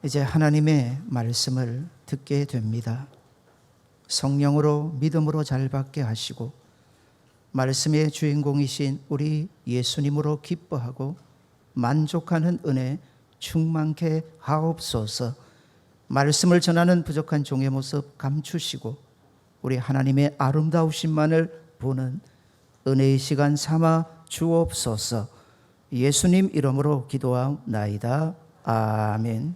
이제 하나님의 말씀을 듣게 됩니다. 성령으로 믿음으로 잘 받게 하시고 말씀의 주인공이신 우리 예수님으로 기뻐하고 만족하는 은혜 충만케 하옵소서. 말씀을 전하는 부족한 종의 모습 감추시고 우리 하나님의 아름다우신만을 보는 은혜의 시간 삼아 주옵소서. 예수님 이름으로 기도하옵나이다. 아멘.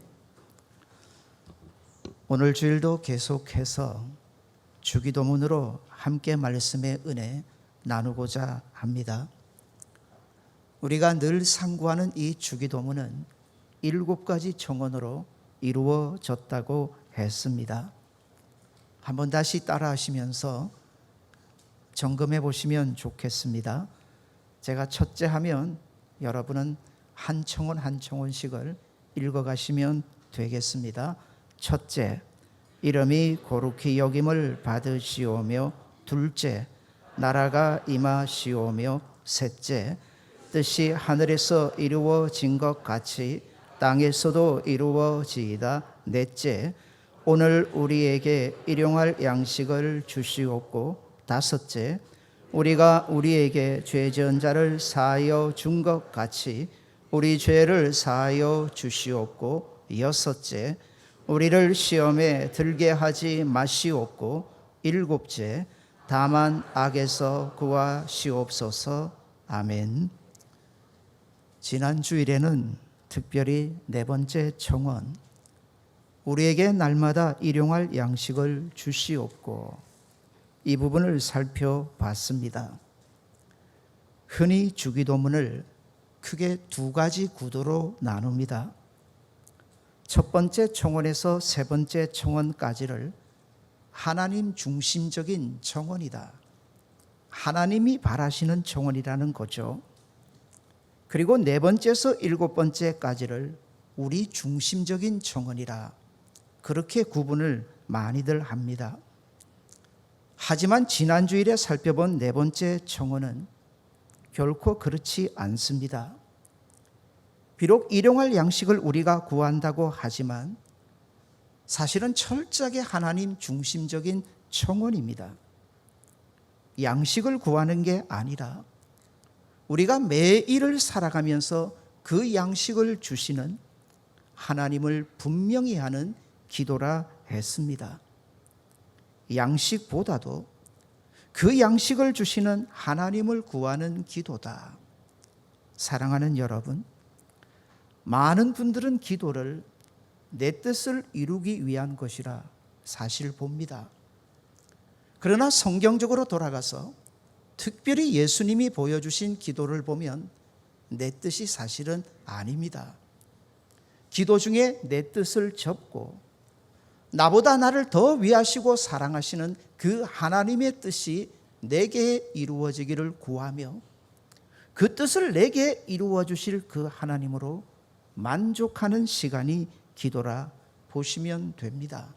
오늘 주일도 계속해서 주기도문으로 함께 말씀의 은혜 나누고자 합니다. 우리가 늘 상고하는 이 주기도문은 7가지 청원으로 이루어졌다고 했습니다. 한번 다시 따라하시면서 점검해 보시면 좋겠습니다. 제가 첫째 하면 여러분은 한 청원 한 청원씩을 읽어가시면 되겠습니다. 첫째, 이름이 거룩히 여김을 받으시오며, 둘째, 나라가 임하시오며, 셋째, 뜻이 하늘에서 이루어진 것 같이 땅에서도 이루어지이다. 넷째, 오늘 우리에게 일용할 양식을 주시옵고, 다섯째, 우리가 우리에게 죄 지은 자를 사하여 준 것 같이 우리 죄를 사하여 주시옵고, 여섯째, 우리를 시험에 들게 하지 마시옵고, 일곱째, 다만 악에서 구하시옵소서. 아멘. 지난 주일에는 특별히 4번째 청원, 우리에게 날마다 일용할 양식을 주시옵고, 이 부분을 살펴봤습니다. 흔히 주기도문을 크게 2가지 구도로 나눕니다. 첫 번째 청원에서 3번째 청원까지를 하나님 중심적인 청원이다, 하나님이 바라시는 청원이라는 거죠. 그리고 4번째에서 7번째까지를 우리 중심적인 청원이라, 그렇게 구분을 많이들 합니다. 하지만 지난 주일에 살펴본 4번째 청원은 결코 그렇지 않습니다. 비록 일용할 양식을 우리가 구한다고 하지만 사실은 철저하게 하나님 중심적인 청원입니다. 양식을 구하는 게 아니라 우리가 매일을 살아가면서 그 양식을 주시는 하나님을 분명히 하는 기도라 했습니다. 양식보다도 그 양식을 주시는 하나님을 구하는 기도다. 사랑하는 여러분, 많은 분들은 기도를 내 뜻을 이루기 위한 것이라 사실 봅니다. 그러나 성경적으로 돌아가서 특별히 예수님이 보여주신 기도를 보면 내 뜻이 사실은 아닙니다. 기도 중에 내 뜻을 접고 나보다 나를 더 위하시고 사랑하시는 그 하나님의 뜻이 내게 이루어지기를 구하며 그 뜻을 내게 이루어 주실 그 하나님으로 만족하는 시간이 기도라 보시면 됩니다.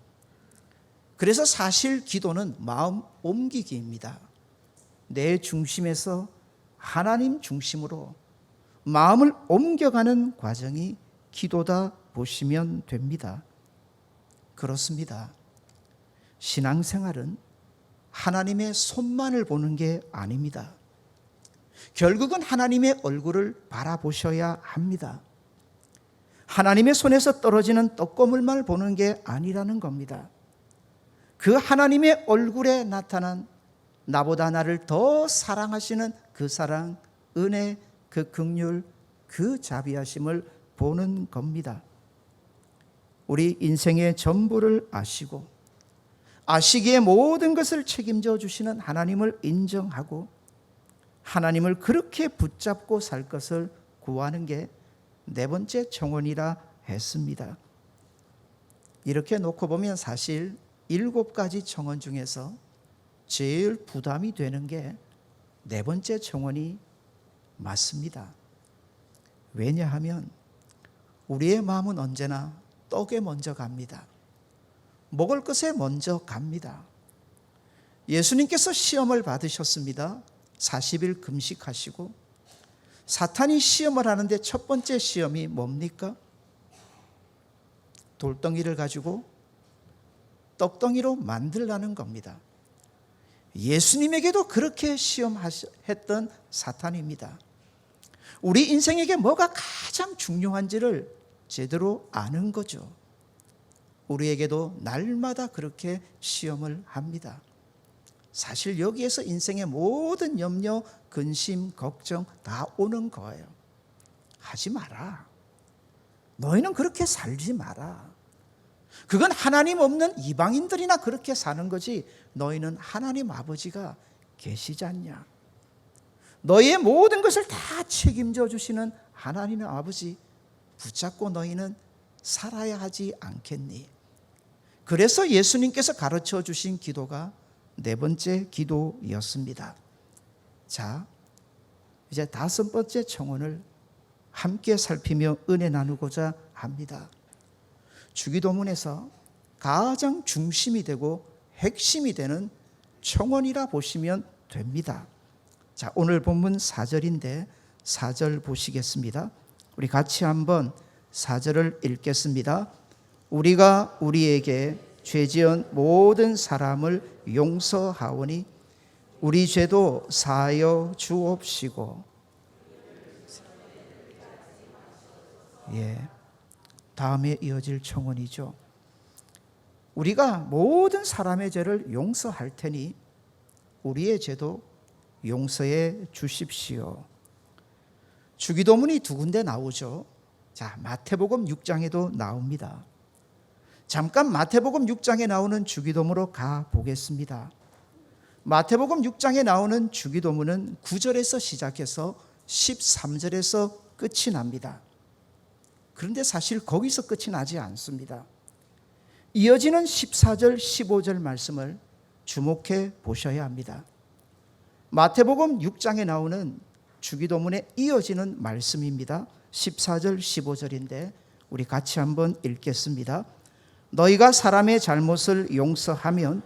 그래서 사실 기도는 마음 옮기기입니다. 내 중심에서 하나님 중심으로 마음을 옮겨가는 과정이 기도다 보시면 됩니다. 그렇습니다. 신앙생활은 하나님의 손만을 보는 게 아닙니다. 결국은 하나님의 얼굴을 바라보셔야 합니다. 하나님의 손에서 떨어지는 떡고물만 보는 게 아니라는 겁니다. 그 하나님의 얼굴에 나타난 나보다 나를 더 사랑하시는 그 사랑, 은혜, 그 긍휼, 그 자비하심을 보는 겁니다. 우리 인생의 전부를 아시고 아시기에 모든 것을 책임져 주시는 하나님을 인정하고 하나님을 그렇게 붙잡고 살 것을 구하는 게 4번째 청원이라 했습니다. 이렇게 놓고 보면 사실 7가지 청원 중에서 제일 부담이 되는 게 4번째 청원이 맞습니다. 왜냐하면 우리의 마음은 언제나 떡에 먼저 갑니다. 먹을 것에 먼저 갑니다. 예수님께서 시험을 받으셨습니다. 40일 금식하시고 사탄이 시험을 하는데 첫 번째 시험이 뭡니까? 돌덩이를 가지고 떡덩이로 만들라는 겁니다. 예수님에게도 그렇게 시험했던 사탄입니다. 우리 인생에게 뭐가 가장 중요한지를 제대로 아는 거죠. 우리에게도 날마다 그렇게 시험을 합니다. 사실 여기에서 인생의 모든 염려, 근심, 걱정 다 오는 거예요. 하지 마라. 너희는 그렇게 살지 마라. 그건 하나님 없는 이방인들이나 그렇게 사는 거지 너희는 하나님 아버지가 계시지 않냐. 너희의 모든 것을 다 책임져 주시는 하나님 아버지 붙잡고 너희는 살아야 하지 않겠니? 그래서 예수님께서 가르쳐 주신 기도가 네 번째 기도였습니다. 자, 이제 다섯 번째 청원을 함께 살피며 은혜 나누고자 합니다. 주기도문에서 가장 중심이 되고 핵심이 되는 청원이라 보시면 됩니다. 자, 오늘 본문 4절인데 4절 보시겠습니다. 우리 같이 한번 4절을 읽겠습니다. 우리가 우리에게 죄지은 모든 사람을 용서하오니 우리 죄도 사하여 주옵시고. 다음에 이어질 청원이죠. 우리가 모든 사람의 죄를 용서할 테니 우리의 죄도 용서해 주십시오. 주기도문이 두 군데 나오죠. 자, 마태복음 6장에도 나옵니다. 잠깐 마태복음 6장에 나오는 주기도문으로 가 보겠습니다. 마태복음 6장에 나오는 주기도문은 9절에서 시작해서 13절에서 끝이 납니다. 그런데 사실 거기서 끝이 나지 않습니다. 이어지는 14절, 15절 말씀을 주목해 보셔야 합니다. 마태복음 6장에 나오는 주기도문에 이어지는 말씀입니다. 14절, 15절인데 우리 같이 한번 읽겠습니다. 너희가 사람의 잘못을 용서하면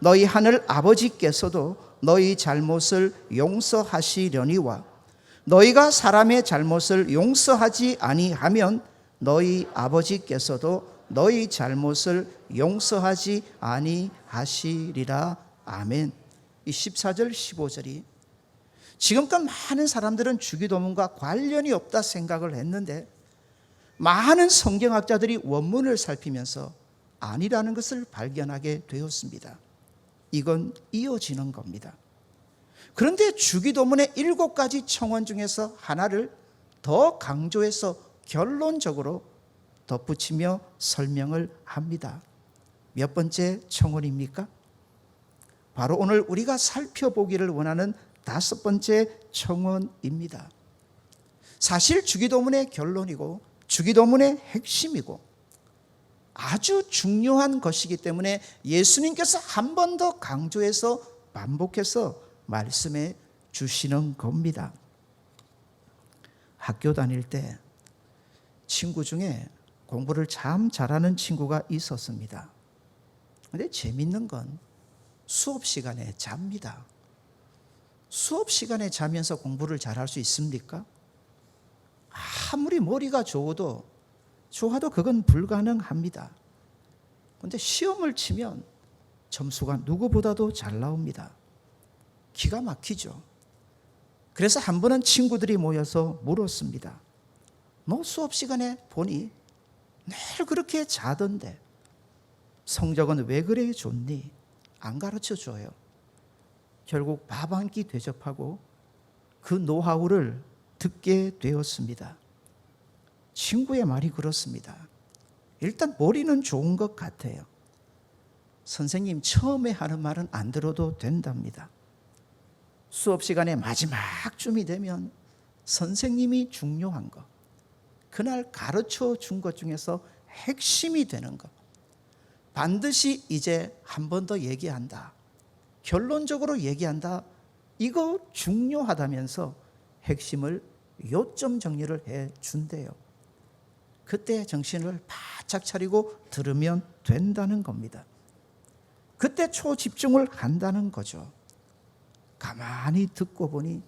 너희 하늘 아버지께서도 너희 잘못을 용서하시려니와 너희가 사람의 잘못을 용서하지 아니하면 너희 아버지께서도 너희 잘못을 용서하지 아니하시리라. 아멘. 이 14절 15절이 지금껏 많은 사람들은 주기도문과 관련이 없다 생각을 했는데 많은 성경학자들이 원문을 살피면서 아니라는 것을 발견하게 되었습니다. 이건 이어지는 겁니다. 그런데 주기도문의 7가지 청원 중에서 하나를 더 강조해서 결론적으로 덧붙이며 설명을 합니다. 몇 번째 청원입니까? 바로 오늘 우리가 살펴보기를 원하는 5번째 청원입니다. 사실 주기도문의 결론이고 주기도문의 핵심이고 아주 중요한 것이기 때문에 예수님께서 한 번 더 강조해서 반복해서 말씀해 주시는 겁니다. 학교 다닐 때 친구 중에 공부를 참 잘하는 친구가 있었습니다. 그런데 재밌는 건 수업 시간에 잡니다. 수업 시간에 자면서 공부를 잘할 수 있습니까? 아무리 머리가 좋아도 그건 불가능합니다. 그런데 시험을 치면 점수가 누구보다도 잘 나옵니다. 기가 막히죠. 그래서 한 번은 친구들이 모여서 물었습니다. 너 수업 시간에 보니 늘 그렇게 자던데 성적은 왜 그래 좋니? 안 가르쳐 줘요. 결국 밥 한 끼 대접하고 그 노하우를 듣게 되었습니다. 친구의 말이 그렇습니다. 일단 머리는 좋은 것 같아요. 선생님 처음에 하는 말은 안 들어도 된답니다. 수업 시간의 마지막쯤이 되면 선생님이 중요한 것, 그날 가르쳐 준 것 중에서 핵심이 되는 것, 반드시 이제 한 번 더 얘기한다, 결론적으로 얘기한다, 이거 중요하다면서 핵심을 요점 정리를 해 준대요. 그때 정신을 바짝 차리고 들으면 된다는 겁니다. 그때 초집중을 한다는 거죠. 가만히 듣고 보니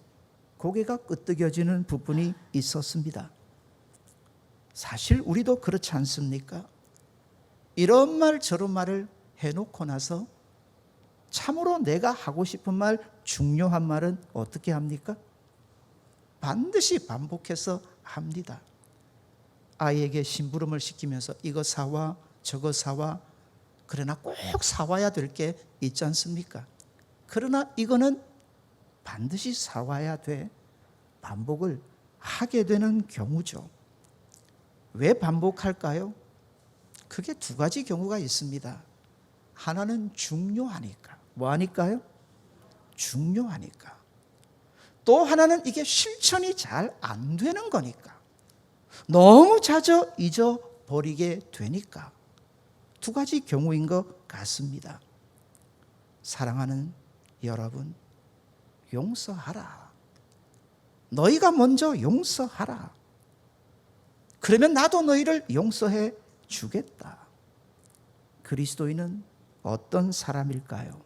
고개가 끄덕여지는 부분이 있었습니다. 사실 우리도 그렇지 않습니까? 이런 말 저런 말을 해놓고 나서 참으로 내가 하고 싶은 말, 중요한 말은 어떻게 합니까? 반드시 반복해서 합니다. 아이에게 심부름을 시키면서 이거 사와 저거 사와, 그러나 꼭 사와야 될 게 있지 않습니까? 그러나 이거는 반드시 사와야 돼. 반복을 하게 되는 경우죠. 왜 반복할까요? 그게 두 가지 경우가 있습니다. 하나는 중요하니까. 뭐 하니까요? 중요하니까. 또 하나는 이게 실천이 잘 안 되는 거니까. 너무 자주 잊어버리게 되니까. 두 가지 경우인 것 같습니다. 사랑하는 여러분, 용서하라. 너희가 먼저 용서하라. 그러면 나도 너희를 용서해 주겠다. 그리스도인은 어떤 사람일까요?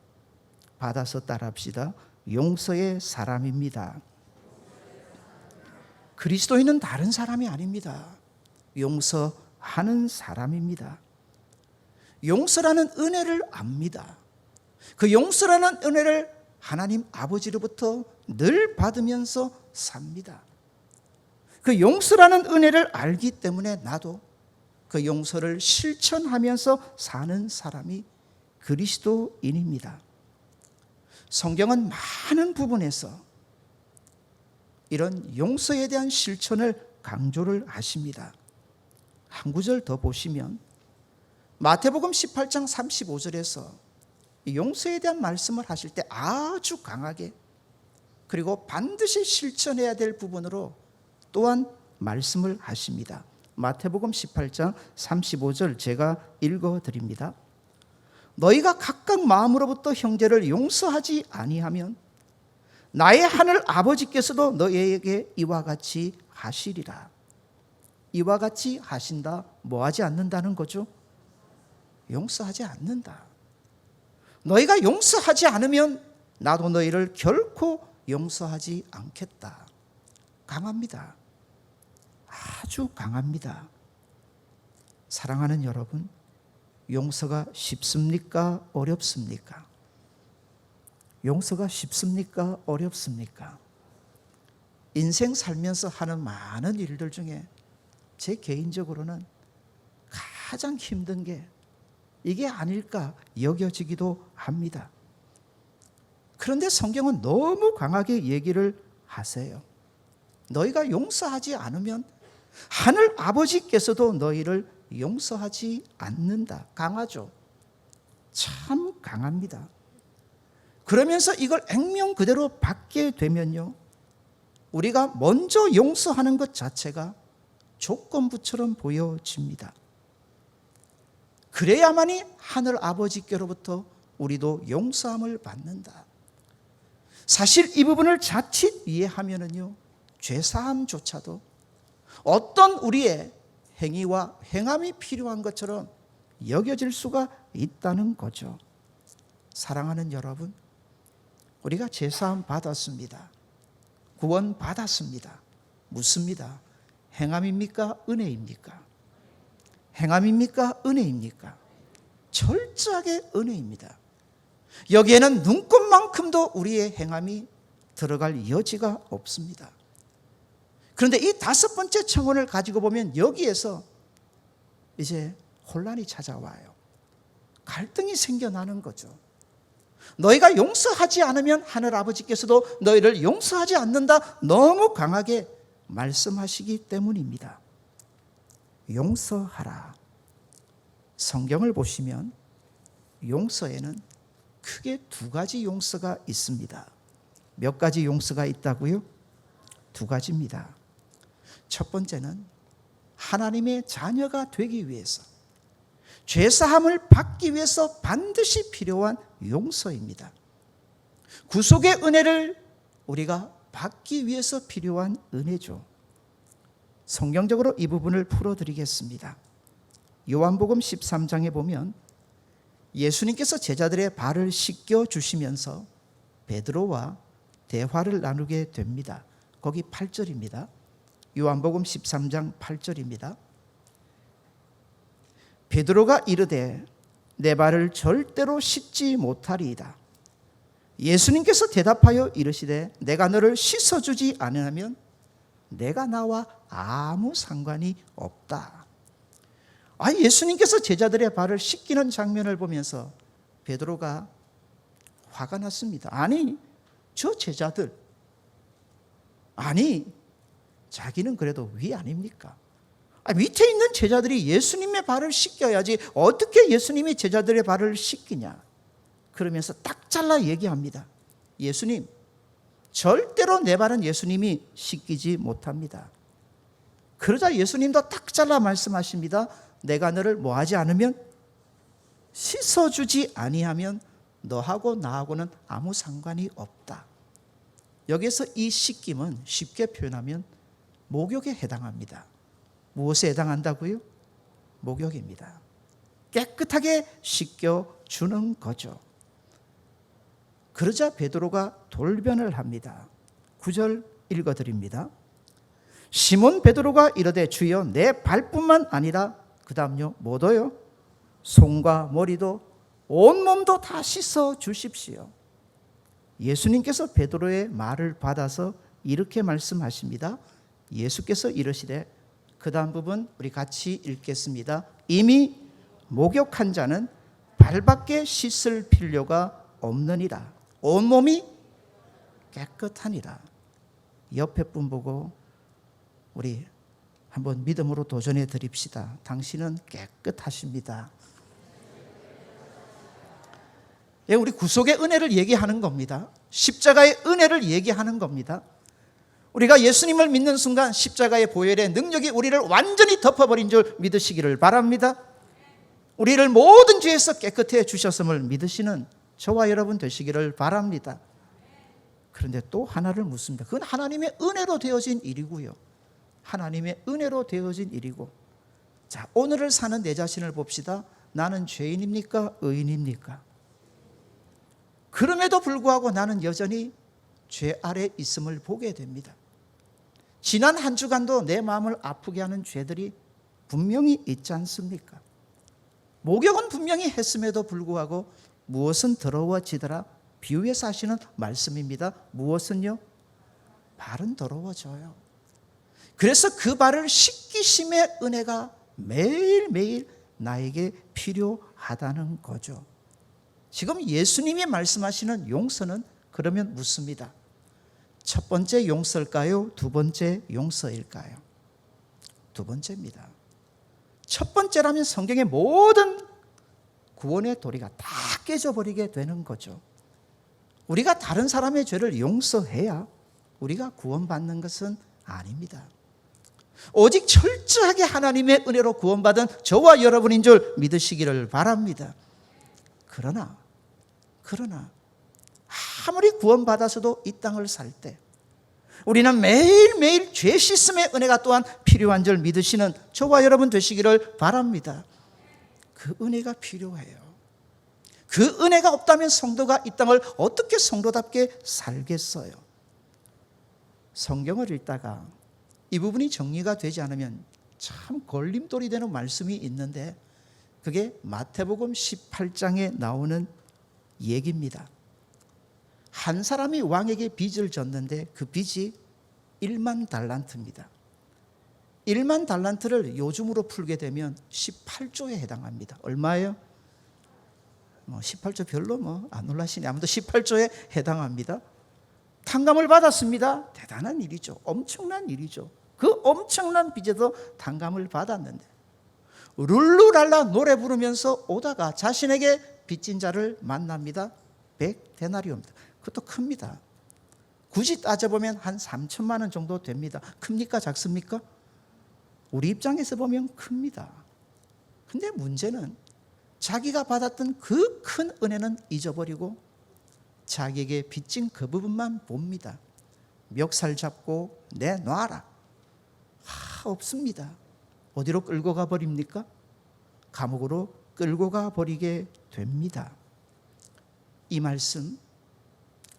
받아서 따라합시다. 용서의 사람입니다. 그리스도인은 다른 사람이 아닙니다. 용서하는 사람입니다. 용서라는 은혜를 압니다. 그 용서라는 은혜를 하나님 아버지로부터 늘 받으면서 삽니다. 그 용서라는 은혜를 알기 때문에 나도 그 용서를 실천하면서 사는 사람이 그리스도인입니다. 성경은 많은 부분에서 이런 용서에 대한 실천을 강조를 하십니다. 한 구절 더 보시면 마태복음 18장 35절에서 용서에 대한 말씀을 하실 때 아주 강하게, 그리고 반드시 실천해야 될 부분으로 또한 말씀을 하십니다. 마태복음 18장 35절 제가 읽어드립니다. 너희가 각각 마음으로부터 형제를 용서하지 아니하면 나의 하늘 아버지께서도 너희에게 이와 같이 하시리라. 이와 같이 하신다. 뭐 하지 않는다는 거죠? 용서하지 않는다. 너희가 용서하지 않으면 나도 너희를 결코 용서하지 않겠다. 강합니다. 아주 강합니다. 사랑하는 여러분, 용서가 쉽습니까? 어렵습니까? 용서가 쉽습니까? 어렵습니까? 인생 살면서 하는 많은 일들 중에 제 개인적으로는 가장 힘든 게 이게 아닐까 여겨지기도 합니다. 그런데 성경은 너무 강하게 얘기를 하세요. 너희가 용서하지 않으면 하늘 아버지께서도 너희를 용서하지 않는다. 강하죠? 참 강합니다. 그러면서 이걸 액면 그대로 받게 되면요, 우리가 먼저 용서하는 것 자체가 조건부처럼 보여집니다. 그래야만이 하늘 아버지께로부터 우리도 용서함을 받는다. 사실 이 부분을 자칫 이해하면은요, 죄사함조차도 어떤 우리의 행위와 행함이 필요한 것처럼 여겨질 수가 있다는 거죠. 사랑하는 여러분, 우리가 죄사함 받았습니다. 구원 받았습니다. 묻습니다. 행함입니까? 은혜입니까? 행함입니까? 은혜입니까? 철저하게 은혜입니다. 여기에는 눈곱만큼도 우리의 행함이 들어갈 여지가 없습니다. 그런데 이 다섯 번째 청혼을 가지고 보면 여기에서 이제 혼란이 찾아와요. 갈등이 생겨나는 거죠. 너희가 용서하지 않으면 하늘 아버지께서도 너희를 용서하지 않는다. 너무 강하게 말씀하시기 때문입니다. 용서하라. 성경을 보시면 용서에는 크게 두 가지 용서가 있습니다. 몇 가지 용서가 있다고요? 두 가지입니다. 첫 번째는 하나님의 자녀가 되기 위해서, 죄사함을 받기 위해서 반드시 필요한 용서입니다. 구속의 은혜를 우리가 받기 위해서 필요한 은혜죠. 성경적으로 이 부분을 풀어드리겠습니다. 요한복음 13장에 보면 예수님께서 제자들의 발을 씻겨 주시면서 베드로와 대화를 나누게 됩니다. 거기 8절입니다. 요한복음 13장 8절입니다. 베드로가 이르되 내 발을 절대로 씻지 못하리이다. 예수님께서 대답하여 이르시되 내가 너를 씻어주지 않으면 내가 나와 아무 상관이 없다. 예수님께서 제자들의 발을 씻기는 장면을 보면서 베드로가 화가 났습니다. 아니, 저 제자들, 자기는 그래도 위 아닙니까? 밑에 있는 제자들이 예수님의 발을 씻겨야지 어떻게 예수님이 제자들의 발을 씻기냐? 그러면서 딱 잘라 얘기합니다. 예수님, 절대로 내 발은 예수님이 씻기지 못합니다. 그러자 예수님도 딱 잘라 말씀하십니다. 내가 너를 뭐하지 않으면, 씻어주지 아니하면 너하고 나하고는 아무 상관이 없다. 여기서 이 씻김은 쉽게 표현하면 목욕에 해당합니다. 무엇에 해당한다고요? 목욕입니다. 깨끗하게 씻겨주는 거죠. 그러자 베드로가 돌변을 합니다. 9절 읽어드립니다. 시몬 베드로가 이르되 주여 내 발뿐만 아니라 그 다음요 뭐도요? 손과 머리도 온몸도 다 씻어 주십시오. 예수님께서 베드로의 말을 받아서 이렇게 말씀하십니다. 예수께서 이르시되, 그 다음 부분 우리 같이 읽겠습니다. 이미 목욕한 자는 발밖에 씻을 필요가 없느니라. 온몸이 깨끗하니라. 옆에 분 보고 우리 한번 믿음으로 도전해 드립시다. 당신은 깨끗하십니다. 우리 구속의 은혜를 얘기하는 겁니다. 십자가의 은혜를 얘기하는 겁니다. 우리가 예수님을 믿는 순간 십자가의 보혈의 능력이 우리를 완전히 덮어버린 줄 믿으시기를 바랍니다. 우리를 모든 죄에서 깨끗해 주셨음을 믿으시는 저와 여러분 되시기를 바랍니다. 그런데 또 하나를 묻습니다. 그건 하나님의 은혜로 되어진 일이고요. 하나님의 은혜로 되어진 일이고, 자, 오늘을 사는 내 자신을 봅시다. 나는 죄인입니까? 의인입니까? 그럼에도 불구하고 나는 여전히 죄 아래 있음을 보게 됩니다. 지난 한 주간도 내 마음을 아프게 하는 죄들이 분명히 있지 않습니까? 목욕은 분명히 했음에도 불구하고 무엇은 더러워지더라? 비유에서 하시는 말씀입니다. 무엇은요? 발은 더러워져요. 그래서 그 발을 씻기심의 은혜가 매일매일 나에게 필요하다는 거죠. 지금 예수님이 말씀하시는 용서는 그러면 묻습니다. 첫 번째 용서일까요? 두 번째 용서일까요? 두 번째입니다. 첫 번째라면 성경의 모든 구원의 도리가 다 깨져버리게 되는 거죠. 우리가 다른 사람의 죄를 용서해야 우리가 구원받는 것은 아닙니다. 오직 철저하게 하나님의 은혜로 구원받은 저와 여러분인 줄 믿으시기를 바랍니다. 그러나 아무리 구원받아서도 이 땅을 살 때 우리는 매일매일 죄 씻음의 은혜가 또한 필요한 줄 믿으시는 저와 여러분 되시기를 바랍니다. 그 은혜가 필요해요. 그 은혜가 없다면 성도가 이 땅을 어떻게 성도답게 살겠어요? 성경을 읽다가 이 부분이 정리가 되지 않으면 참 걸림돌이 되는 말씀이 있는데, 그게 마태복음 18장에 나오는 얘기입니다. 한 사람이 왕에게 빚을 졌는데 그 빚이 1만 달란트입니다. 1만 달란트를 요즘으로 풀게 되면 18조에 해당합니다. 얼마예요? 18조 별로 안 놀라시네. 아무튼 18조에 해당합니다. 탕감을 받았습니다. 대단한 일이죠. 엄청난 일이죠. 그 엄청난 빚에도 탕감을 받았는데 룰루랄라 노래 부르면서 오다가 자신에게 빚진 자를 만납니다. 100데나리오입니다. 그것도 큽니다. 굳이 따져보면 한 3천만 원 정도 됩니다. 큽니까? 작습니까? 우리 입장에서 보면 큽니다. 근데 문제는 자기가 받았던 그 큰 은혜는 잊어버리고 자기에게 빚진 그 부분만 봅니다. 멱살 잡고 내놔라. 없습니다. 어디로 끌고 가버립니까? 감옥으로 끌고 가버리게 됩니다. 이 말씀,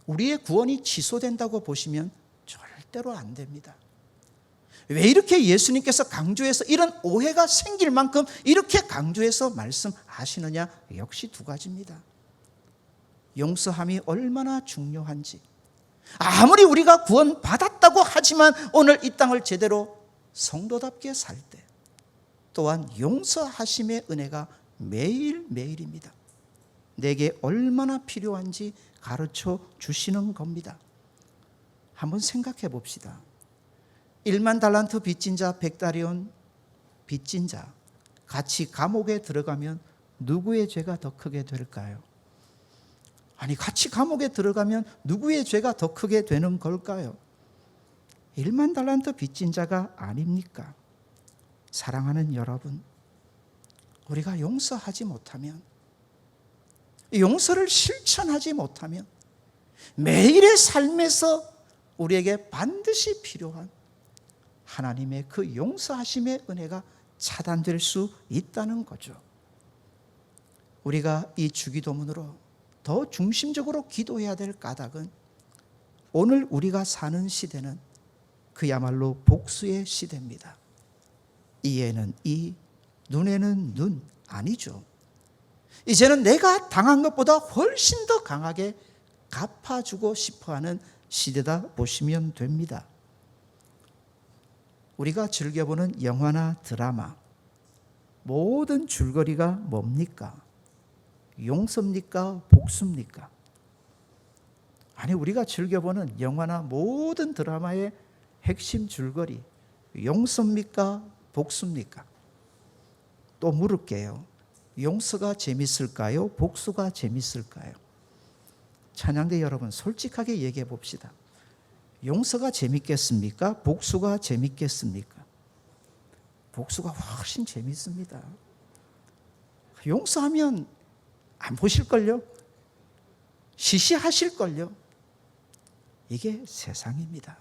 우리의 구원이 취소된다고 보시면 절대로 안 됩니다. 왜 이렇게 예수님께서 강조해서 이런 오해가 생길 만큼 이렇게 강조해서 말씀하시느냐? 역시 두 가지입니다. 용서함이 얼마나 중요한지, 아무리 우리가 구원받았다고 하지만 오늘 이 땅을 제대로 성도답게 살 때 또한 용서하심의 은혜가 매일매일입니다. 내게 얼마나 필요한지 가르쳐 주시는 겁니다. 한번 생각해 봅시다. 1만 달란트 빚진 자, 100달러온 빚진 자 같이 감옥에 들어가면 누구의 죄가 더 크게 될까요? 아니, 같이 감옥에 들어가면 누구의 죄가 더 크게 되는 걸까요? 1만 달란트 빚진 자가 아닙니까? 사랑하는 여러분, 우리가 용서하지 못하면, 용서를 실천하지 못하면 매일의 삶에서 우리에게 반드시 필요한 하나님의 그 용서하심의 은혜가 차단될 수 있다는 거죠. 우리가 이 주기도문으로 더 중심적으로 기도해야 될 까닭은, 오늘 우리가 사는 시대는 그야말로 복수의 시대입니다. 이에는 이, 눈에는 눈 아니죠. 이제는 내가 당한 것보다 훨씬 더 강하게 갚아주고 싶어하는 시대다 보시면 됩니다. 우리가 즐겨보는 영화나 드라마, 모든 줄거리가 뭡니까? 용서입니까? 복수입니까? 아니, 우리가 즐겨보는 영화나 모든 드라마의 핵심 줄거리, 용서입니까? 복수입니까? 또 물을게요. 용서가 재밌을까요? 복수가 재밌을까요? 찬양대 여러분, 솔직하게 얘기해 봅시다. 용서가 재밌겠습니까? 복수가 재밌겠습니까? 복수가 훨씬 재밌습니다. 용서하면 안 보실걸요? 시시하실걸요? 이게 세상입니다.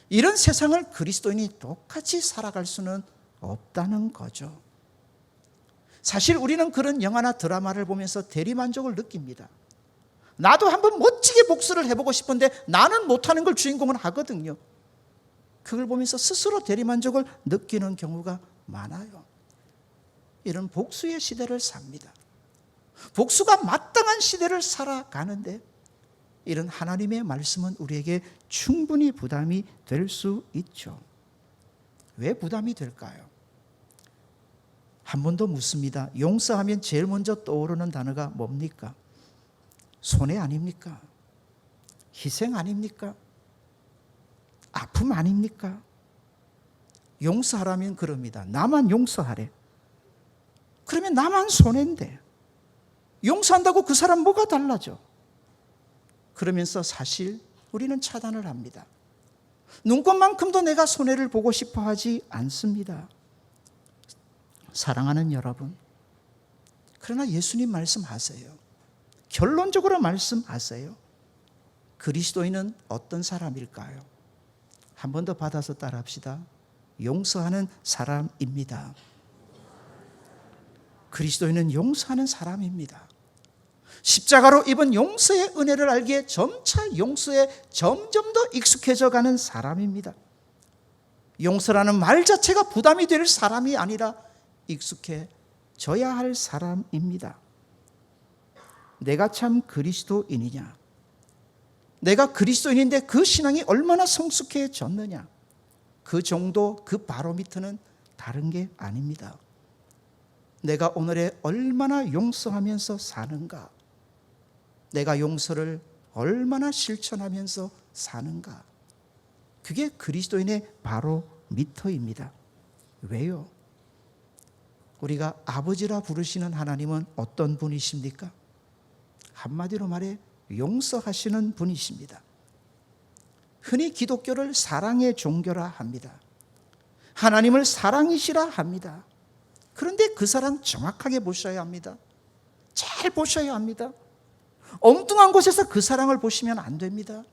이런 세상을 그리스도인이 똑같이 살아갈 수는 없다는 거죠. 사실 우리는 그런 영화나 드라마를 보면서 대리만족을 느낍니다. 나도 한번 멋지게 복수를 해보고 싶은데 나는 못하는 걸 주인공은 하거든요. 그걸 보면서 스스로 대리만족을 느끼는 경우가 많아요. 이런 복수의 시대를 삽니다. 복수가 마땅한 시대를 살아가는데, 이런 하나님의 말씀은 우리에게 충분히 부담이 될 수 있죠. 왜 부담이 될까요? 한 번 더 묻습니다. 용서하면 제일 먼저 떠오르는 단어가 뭡니까? 손해 아닙니까? 희생 아닙니까? 아픔 아닙니까? 용서하라면 그럽니다. 나만 용서하래. 그러면 나만 손해인데 용서한다고 그 사람 뭐가 달라져? 그러면서 사실 우리는 차단을 합니다. 눈꽃만큼도 내가 손해를 보고 싶어 하지 않습니다. 사랑하는 여러분, 그러나 예수님 말씀하세요. 결론적으로 말씀하세요. 그리스도인은 어떤 사람일까요? 한 번 더 받아서 따라합시다. 용서하는 사람입니다. 그리스도인은 용서하는 사람입니다. 십자가로 입은 용서의 은혜를 알기에 점차 용서에 점점 더 익숙해져 가는 사람입니다. 용서라는 말 자체가 부담이 될 사람이 아니라 익숙해져야 할 사람입니다. 내가 참 그리스도인이냐? 내가 그리스도인인데 그 신앙이 얼마나 성숙해졌느냐? 그 정도, 그 바로미터는 다른 게 아닙니다. 내가 오늘에 얼마나 용서하면서 사는가? 내가 용서를 얼마나 실천하면서 사는가? 그게 그리스도인의 바로미터입니다. 왜요? 우리가 아버지라 부르시는 하나님은 어떤 분이십니까? 한마디로 말해 용서하시는 분이십니다. 흔히 기독교를 사랑의 종교라 합니다. 하나님을 사랑이시라 합니다. 그런데 그 사랑 정확하게 보셔야 합니다. 잘 보셔야 합니다. 엉뚱한 곳에서 그 사랑을 보시면 안 됩니다.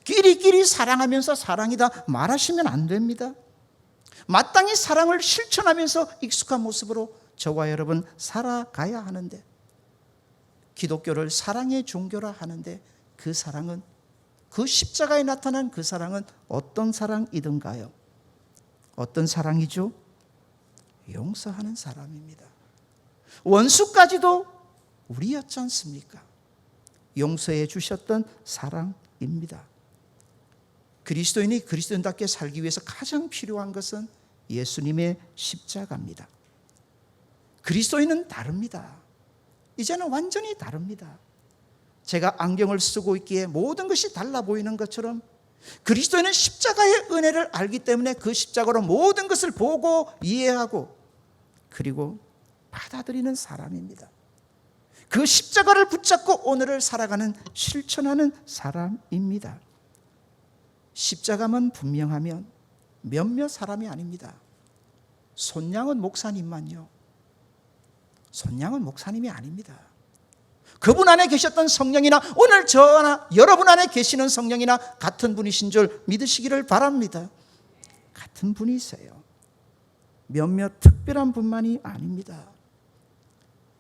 끼리끼리 사랑하면서 사랑이다 말하시면 안 됩니다. 마땅히 사랑을 실천하면서 익숙한 모습으로 저와 여러분 살아가야 하는데, 기독교를 사랑의 종교라 하는데 그 사랑은, 그 십자가에 나타난 그 사랑은 어떤 사랑이든가요? 어떤 사랑이죠? 용서하는 사람입니다. 원수까지도 우리였지 않습니까? 용서해 주셨던 사랑입니다. 그리스도인이 그리스도인답게 살기 위해서 가장 필요한 것은 예수님의 십자가입니다. 그리스도인은 다릅니다. 이제는 완전히 다릅니다. 제가 안경을 쓰고 있기에 모든 것이 달라 보이는 것처럼 그리스도인은 십자가의 은혜를 알기 때문에 그 십자가로 모든 것을 보고 이해하고 그리고 받아들이는 사람입니다. 그 십자가를 붙잡고 오늘을 살아가는 실천하는 사람입니다. 십자가만 분명하면 몇몇 사람이 아닙니다. 손양은 목사님만요. 손양은 목사님이 아닙니다. 그분 안에 계셨던 성령이나 오늘 저나 여러분 안에 계시는 성령이나 같은 분이신 줄 믿으시기를 바랍니다. 같은 분이세요. 몇몇 특별한 분만이 아닙니다.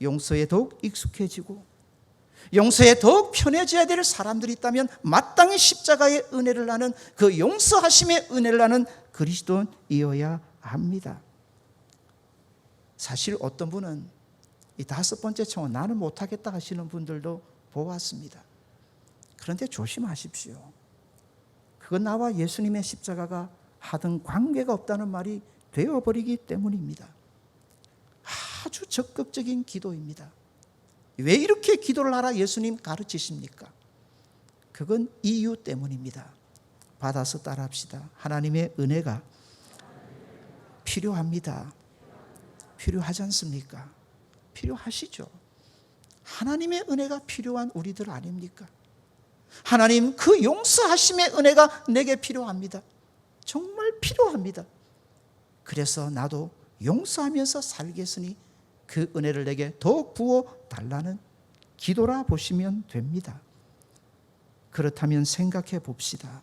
용서에 더욱 익숙해지고 용서에 더욱 편해져야 될 사람들이 있다면 마땅히 십자가의 은혜를 나는 그 용서하심의 은혜를 나는 그리스도인이어야 합니다. 사실 어떤 분은 이 5번째 청원 나는 못하겠다 하시는 분들도 보았습니다. 그런데 조심하십시오. 그건 나와 예수님의 십자가가 하등 관계가 없다는 말이 되어버리기 때문입니다. 아주 적극적인 기도입니다. 왜 이렇게 기도를 하라 예수님 가르치십니까? 그건 이유 때문입니다. 받아서 따라합시다. 하나님의 은혜가 필요합니다. 필요하지 않습니까? 필요하시죠. 하나님의 은혜가 필요한 우리들 아닙니까? 하나님 그 용서하심의 은혜가 내게 필요합니다. 정말 필요합니다. 그래서 나도 용서하면서 살겠으니 그 은혜를 내게 더욱 부어 달라는 기도라 보시면 됩니다. 그렇다면 생각해 봅시다.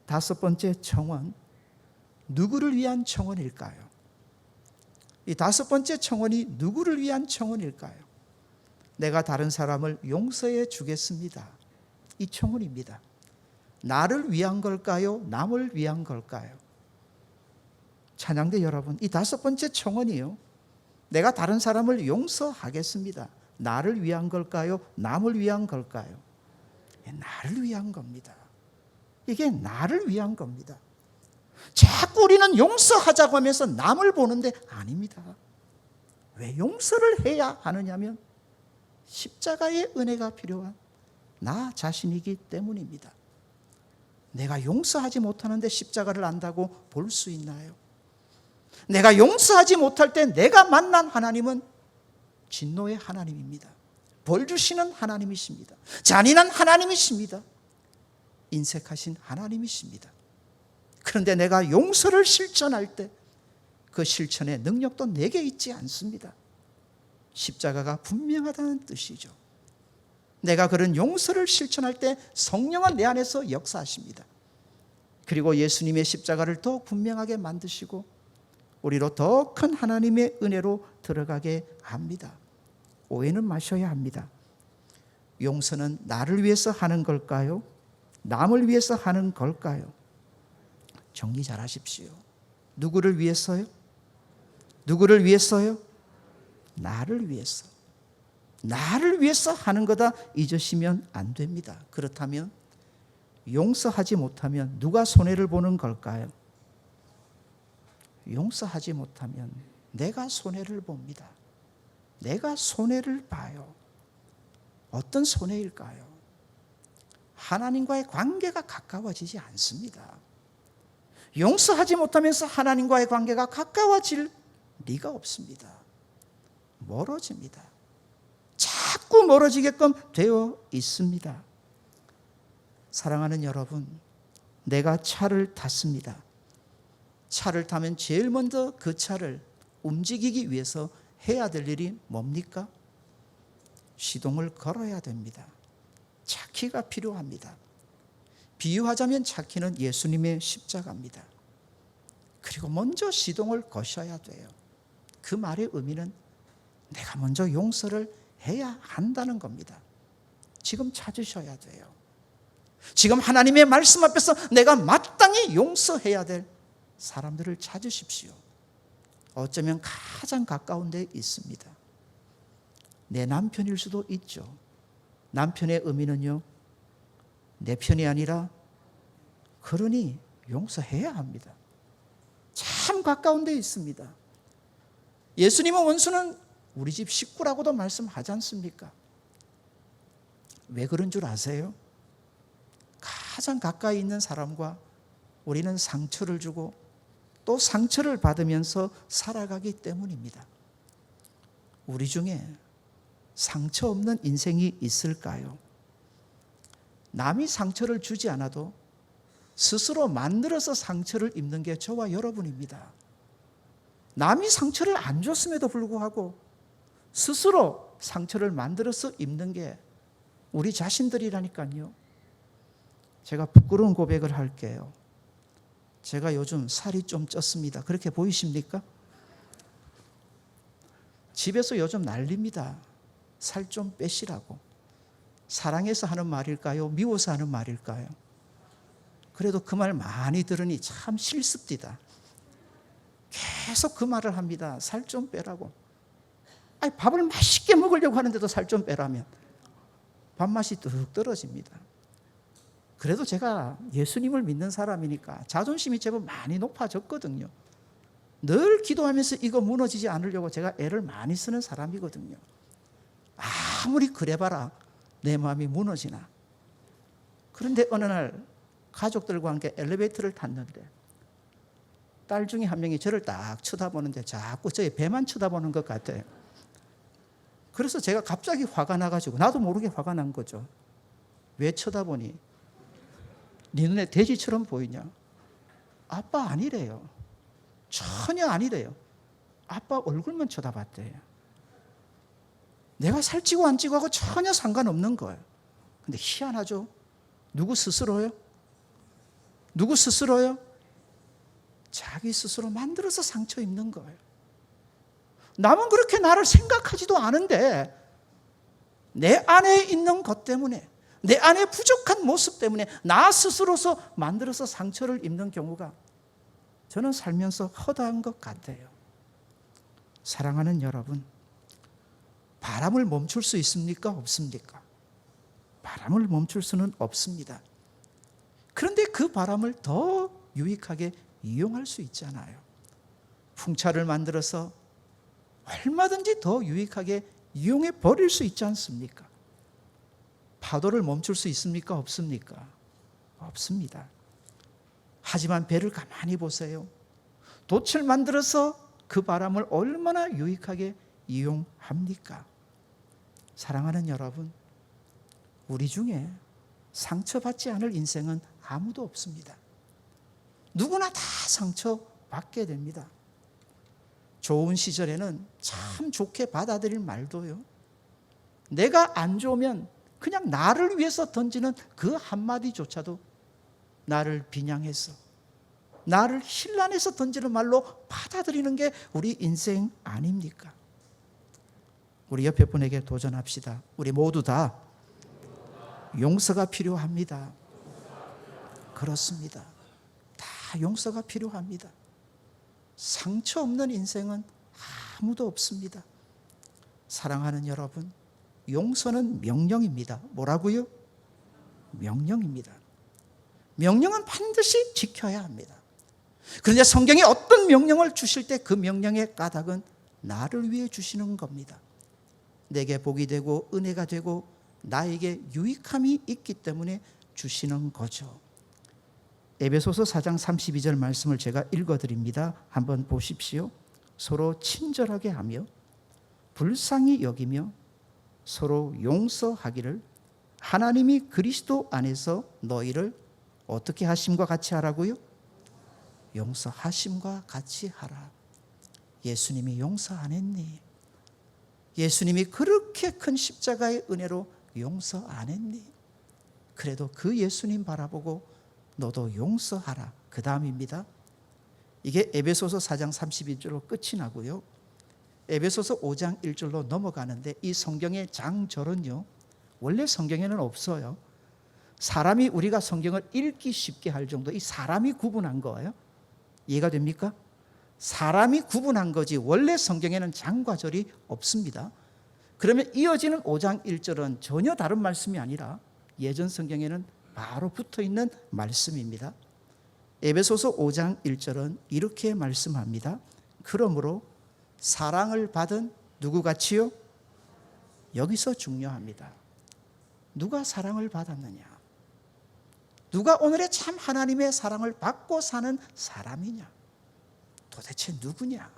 5번째 청원, 누구를 위한 청원일까요? 이 5번째 청원이 누구를 위한 청원일까요? 내가 다른 사람을 용서해 주겠습니다. 이 청원입니다. 나를 위한 걸까요? 남을 위한 걸까요? 찬양대 여러분, 이 5번째 청원이요. 내가 다른 사람을 용서하겠습니다. 나를 위한 걸까요? 남을 위한 걸까요? 나를 위한 겁니다. 이게 나를 위한 겁니다. 자꾸 우리는 용서하자고 하면서 남을 보는데 아닙니다. 왜 용서를 해야 하느냐면 십자가의 은혜가 필요한 나 자신이기 때문입니다. 내가 용서하지 못하는데 십자가를 안다고 볼 수 있나요? 내가 용서하지 못할 때 내가 만난 하나님은 진노의 하나님입니다. 벌 주시는 하나님이십니다. 잔인한 하나님이십니다. 인색하신 하나님이십니다. 그런데 내가 용서를 실천할 때 그 실천의 능력도 내게 있지 않습니다. 십자가가 분명하다는 뜻이죠. 내가 그런 용서를 실천할 때 성령은 내 안에서 역사하십니다. 그리고 예수님의 십자가를 더 분명하게 만드시고 우리로 더 큰 하나님의 은혜로 들어가게 합니다. 오해는 마셔야 합니다. 용서는 나를 위해서 하는 걸까요? 남을 위해서 하는 걸까요? 정리 잘 하십시오. 누구를 위해서요? 누구를 위해서요? 나를 위해서. 나를 위해서 하는 거다 잊으시면 안 됩니다. 그렇다면 용서하지 못하면 누가 손해를 보는 걸까요? 용서하지 못하면 내가 손해를 봅니다. 내가 손해를 봐요. 어떤 손해일까요? 하나님과의 관계가 가까워지지 않습니다. 용서하지 못하면서 하나님과의 관계가 가까워질 리가 없습니다. 멀어집니다. 자꾸 멀어지게끔 되어 있습니다. 사랑하는 여러분, 내가 차를 탔습니다. 차를 타면 제일 먼저 그 차를 움직이기 위해서 해야 될 일이 뭡니까? 시동을 걸어야 됩니다. 차키가 필요합니다. 비유하자면 차키는 예수님의 십자가입니다. 그리고 먼저 시동을 거셔야 돼요. 그 말의 의미는 내가 먼저 용서를 해야 한다는 겁니다. 지금 찾으셔야 돼요. 지금 하나님의 말씀 앞에서 내가 마땅히 용서해야 될 사람들을 찾으십시오. 어쩌면 가장 가까운 데 있습니다. 내 남편일 수도 있죠. 남편의 의미는요, 내 편이 아니라 그러니 용서해야 합니다. 참 가까운 데 있습니다. 예수님의 원수는 우리 집 식구라고도 말씀하지 않습니까? 왜 그런 줄 아세요? 가장 가까이 있는 사람과 우리는 상처를 주고 또 상처를 받으면서 살아가기 때문입니다. 우리 중에 상처 없는 인생이 있을까요? 남이 상처를 주지 않아도 스스로 만들어서 상처를 입는 게 저와 여러분입니다. 남이 상처를 안 줬음에도 불구하고 스스로 상처를 만들어서 입는 게 우리 자신들이라니까요. 제가 부끄러운 고백을 할게요. 제가 요즘 살이 좀 쪘습니다. 그렇게 보이십니까? 집에서 요즘 난립니다. 살 좀 빼시라고. 사랑해서 하는 말일까요? 미워서 하는 말일까요? 그래도 그 말 많이 들으니 참 싫습니다. 계속 그 말을 합니다. 살 좀 빼라고. 아니, 밥을 맛있게 먹으려고 하는데도 살 좀 빼라면 밥맛이 뚝 떨어집니다. 그래도 제가 예수님을 믿는 사람이니까 자존심이 제법 많이 높아졌거든요. 늘 기도하면서 이거 무너지지 않으려고 제가 애를 많이 쓰는 사람이거든요. 아무리 그래봐라 내 마음이 무너지나. 그런데 어느 날 가족들과 함께 엘리베이터를 탔는데 딸 중에 한 명이 저를 딱 쳐다보는데 자꾸 저의 배만 쳐다보는 것 같아요. 그래서 제가 갑자기 화가 나가지고 나도 모르게 화가 난 거죠. 왜 쳐다보니? 네 눈에 돼지처럼 보이냐? 아빠 아니래요. 전혀 아니래요. 아빠 얼굴만 쳐다봤대요. 내가 살찌고 안 찌고 하고 전혀 상관없는 거예요. 근데 희한하죠? 누구 스스로요? 누구 스스로요? 자기 스스로 만들어서 상처 입는 거예요. 남은 그렇게 나를 생각하지도 않은데 내 안에 있는 것 때문에, 내 안에 부족한 모습 때문에 나 스스로서 만들어서 상처를 입는 경우가 저는 살면서 허다한 것 같아요. 사랑하는 여러분, 바람을 멈출 수 있습니까? 없습니까? 바람을 멈출 수는 없습니다. 그런데 그 바람을 더 유익하게 이용할 수 있잖아요. 풍차를 만들어서 얼마든지 더 유익하게 이용해 버릴 수 있지 않습니까? 파도를 멈출 수 있습니까? 없습니까? 없습니다. 하지만 배를 가만히 보세요. 돛을 만들어서 그 바람을 얼마나 유익하게 이용합니까? 사랑하는 여러분, 우리 중에 상처받지 않을 인생은 아무도 없습니다. 누구나 다 상처받게 됩니다. 좋은 시절에는 참 좋게 받아들일 말도요. 내가 안 좋으면 그냥 나를 위해서 던지는 그 한마디조차도 나를 비냥해서, 나를 힐난해서 던지는 말로 받아들이는 게 우리 인생 아닙니까? 우리 옆에 분에게 도전합시다. 우리 모두 다 용서가 필요합니다. 그렇습니다. 다 용서가 필요합니다. 상처 없는 인생은 아무도 없습니다. 사랑하는 여러분, 용서는 명령입니다. 뭐라고요? 명령입니다. 명령은 반드시 지켜야 합니다. 그런데 성경이 어떤 명령을 주실 때 그 명령의 까닭은 나를 위해 주시는 겁니다. 내게 복이 되고 은혜가 되고 나에게 유익함이 있기 때문에 주시는 거죠. 에베소서 4장 32절 말씀을 제가 읽어드립니다. 한번 보십시오. 서로 친절하게 하며 불쌍히 여기며 서로 용서하기를 하나님이 그리스도 안에서 너희를 어떻게 하심과 같이 하라고요? 용서하심과 같이 하라. 예수님이 용서 안 했니? 예수님이 그렇게 큰 십자가의 은혜로 용서 안 했니? 그래도 그 예수님 바라보고 너도 용서하라. 그 다음입니다. 이게 에베소서 4장 31절로 끝이 나고요. 에베소서 5장 1절로 넘어가는데 이 성경의 장절은요, 원래 성경에는 없어요. 사람이 우리가 성경을 읽기 쉽게 할 정도 이 사람이 구분한 거예요. 이해가 됩니까? 사람이 구분한 거지 원래 성경에는 장과 절이 없습니다. 그러면 이어지는 5장 1절은 전혀 다른 말씀이 아니라 예전 성경에는 바로 붙어있는 말씀입니다. 에베소서 5장 1절은 이렇게 말씀합니다. 그러므로 사랑을 받은 누구같이요? 여기서 중요합니다. 누가 사랑을 받았느냐? 누가 오늘의 참 하나님의 사랑을 받고 사는 사람이냐? 도대체 누구냐?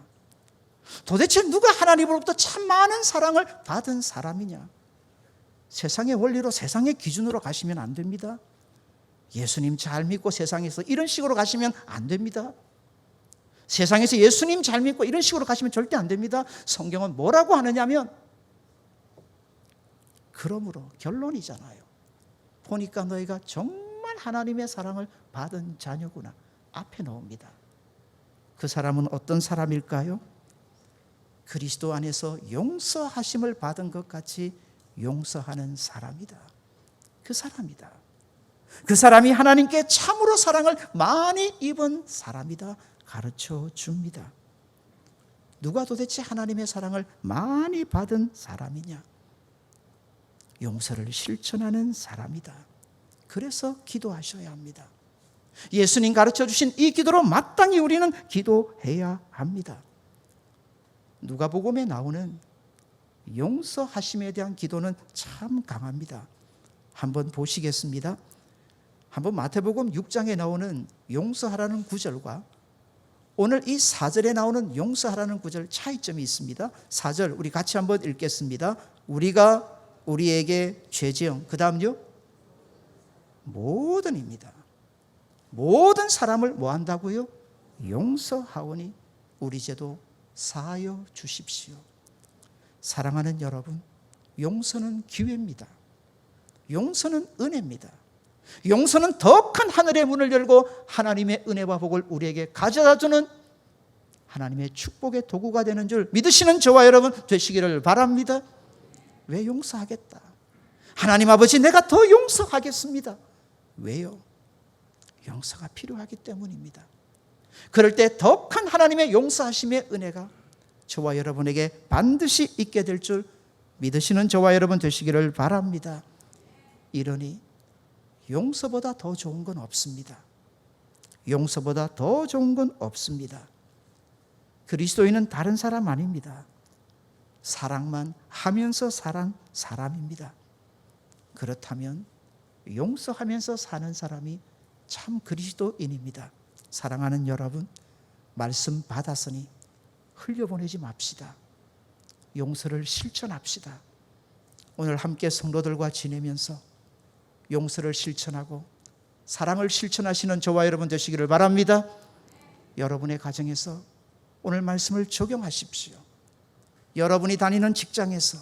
도대체 누가 하나님으로부터 참 많은 사랑을 받은 사람이냐? 세상의 원리로 세상의 기준으로 가시면 안 됩니다. 예수님 잘 믿고 세상에서 이런 식으로 가시면 안 됩니다. 세상에서 예수님 잘 믿고 이런 식으로 가시면 절대 안 됩니다. 성경은 뭐라고 하느냐면 그러므로 결론이잖아요. 보니까 너희가 정말 하나님의 사랑을 받은 자녀구나. 앞에 나옵니다. 그 사람은 어떤 사람일까요? 그리스도 안에서 용서하심을 받은 것 같이 용서하는 사람이다. 그 사람이다. 그 사람이 하나님께 참으로 사랑을 많이 입은 사람이다. 가르쳐 줍니다. 누가 도대체 하나님의 사랑을 많이 받은 사람이냐? 용서를 실천하는 사람이다. 그래서 기도하셔야 합니다. 예수님 가르쳐 주신 이 기도로 마땅히 우리는 기도해야 합니다. 누가복음에 나오는 용서하심에 대한 기도는 참 강합니다. 한번 보시겠습니다. 한번 마태복음 6장에 나오는 용서하라는 구절과 오늘 이 4절에 나오는 용서하라는 구절 차이점이 있습니다. 4절 우리 같이 한번 읽겠습니다. 우리가 우리에게 죄지은 그 다음요 모든입니다. 모든 사람을 뭐 한다고요? 용서하오니 우리 죄도 사하여 주십시오. 사랑하는 여러분, 용서는 기회입니다. 용서는 은혜입니다. 용서는 더 큰 하늘의 문을 열고 하나님의 은혜와 복을 우리에게 가져다주는 하나님의 축복의 도구가 되는 줄 믿으시는 저와 여러분 되시기를 바랍니다. 왜 용서하겠다? 하나님 아버지 내가 더 용서하겠습니다. 왜요? 용서가 필요하기 때문입니다. 그럴 때 더 큰 하나님의 용서하심의 은혜가 저와 여러분에게 반드시 있게 될 줄 믿으시는 저와 여러분 되시기를 바랍니다. 이러니 용서보다 더 좋은 건 없습니다. 용서보다 더 좋은 건 없습니다. 그리스도인은 다른 사람 아닙니다. 사랑만 하면서 사는 사람입니다. 그렇다면 용서하면서 사는 사람이 참 그리스도인입니다. 사랑하는 여러분, 말씀 받았으니 흘려보내지 맙시다. 용서를 실천합시다. 오늘 함께 성도들과 지내면서 용서를 실천하고 사랑을 실천하시는 저와 여러분 되시기를 바랍니다. 여러분의 가정에서 오늘 말씀을 적용하십시오. 여러분이 다니는 직장에서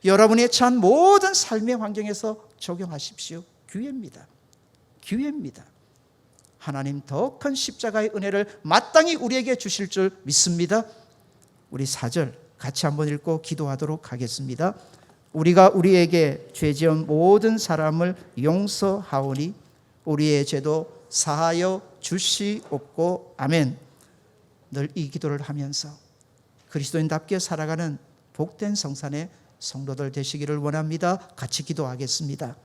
여러분이 처한 모든 삶의 환경에서 적용하십시오. 기회입니다. 기회입니다. 하나님 더 큰 십자가의 은혜를 마땅히 우리에게 주실 줄 믿습니다. 우리 4절 같이 한번 읽고 기도하도록 하겠습니다. 우리가 우리에게 죄지은 모든 사람을 용서하오니 우리의 죄도 사하여 주시옵고 아멘. 늘 이 기도를 하면서 그리스도인답게 살아가는 복된 성산의 성도들 되시기를 원합니다. 같이 기도하겠습니다.